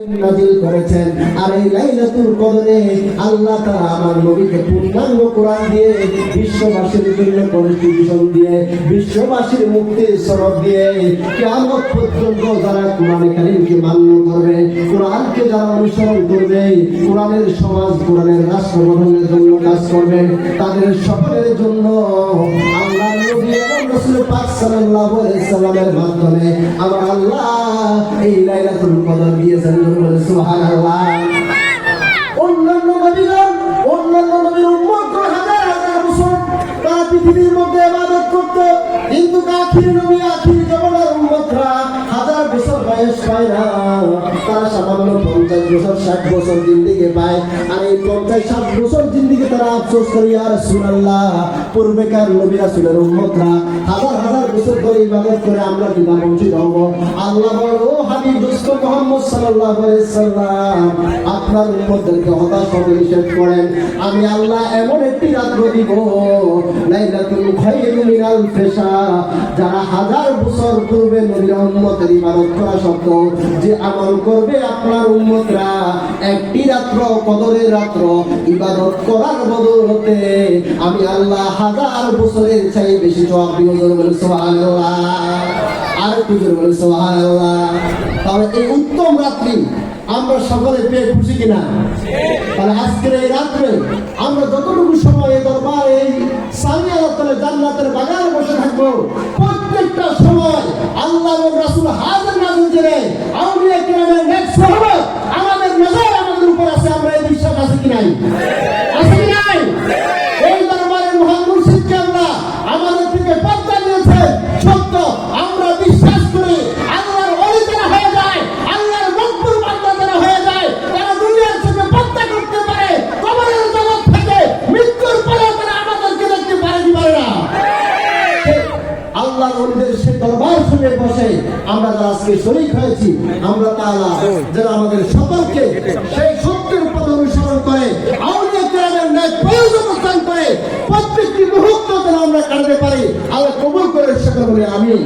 নাযিল করেছেন। আর এই লাইলাতুল কদরে আল্লাহ তাআলা আমার নবীকে পূর্ণাঙ্গ কোরআন দিয়ে বিশ্ববাসীর জন্য কনস্টিটিউশন দিয়ে বিশ্ববাসীর মুক্তির সনদ দিয়ে কিয়ামত পর্যন্ত যারা কোরআনে কারীমকে মান্য করবে, কোরআনকে যারা অনুসরণ করবে, কোরআনের সমাজ কোরআনের রাষ্ট্র গঠনের জন্য কাজ করবে, তাদের সকলের জন্য আল্লাহর নবী এবং রাসূল পাক সাল্লাল্লাহু আলাইহি সাল্লামের মাধ্যমে আমার আল্লাহ এই লাইলাতুল কদর দিয়েছেন। সুবহানাল্লাহ। অন্যান্য নবীগণ, অন্যান্য নবীর উম্মতগণ হাজার হাজার বছর তারা পৃথিবীর মধ্যে ইবাদত করত, কিন্তু আখির নবী আখির জামানার উম্মতরা হাজার বছর বয়স পায় না, তারা সামান্য 50 বছর 60 বছর জিন্দেগি পায়। আর এই 50-60 বছর জিন্দেগি তারা আফসোস করে, ইয়া রাসূলুল্লাহ, পূর্বেকার নবী রাসূলের উম্মতরা হাজার হাজার বছর ধরে ইবাদত করে, আমরা কি না বঞ্চিত হব? আল্লাহ বলে, ও হাবিব দোস্ত মুহাম্মদ সাল্লাল্লাহু আলাইহি সাল্লাম, আপনার উম্মতদেরকে হতাশ হতে নিষেধ করেন। আমি আল্লাহ এমন একটি রাত্র দিব, লাইলাতুল খায়রু মিনাল ফিশা, যারা হাজার বছর পূর্বে নবীর উম্মতের ইবাদত করা সত্ত্বেও যে আমল করবে আপনার উম্মতরা, একটি রাত্র কদরের রাত্র ইবাদত করার বদৌলতে আমি আল্লাহ হাজার বছরের চাই বেশি সওয়াব দিব। সুবহানাল্লাহ। আর একটু জোরে বলে সুবহানাল্লাহ। তাহলে এই উত্তম রাত্রি আমরা সকলে পেয়ে খুশি কিনা? তাহলে আজকের এই রাত্রে আমরা যতটুকু সময় এই দরবারে সামনে আল্লাহ জান্নাতের বাগানে বসে থাকবো, প্রত্যেকটা সময় আল্লাহ এবং রাসূল হাজির নাজির করে আউলিয়া কিরামের নেক সোহবত আমাদের নজর আমাদের উপর আছে। আমরা এই বিশ্বাস আছে কি নাই? আছে কি নাই? এই দরবারের মহান মুর্শিদকে আল্লাহ আমাদের থেকে পর্দা দিয়েছে, সত্য আমরা বিশ্বাস করি। আল্লাহর ওলি যারা হয়ে যায়, আল্লাহর মকবুল বান্দা যারা হয়ে যায়, তারা দুনিয়ার থেকে পর্দা করতে পারে, কবরের জগৎ থেকে মৃত্যুর পরে তারা আমাদেরকে দেখতে পারে কি পারে না? আল্লাহর ওলিদের সেই দরবার শুনে বসে আমরা যারা আজকে শরীক হয়েছি, আমরা তাআলা যারা আমাদের সকলকে সেই সত্যের পথ অনুসরণ করে আউলিয়া কিরামের ন্যায় প্রয়োজন করে প্রত্যেকটি মুহূর্ত যেন আমরা কাটাতে পারি, আল্লাহ কবুল করে সকলে বলে আমিন।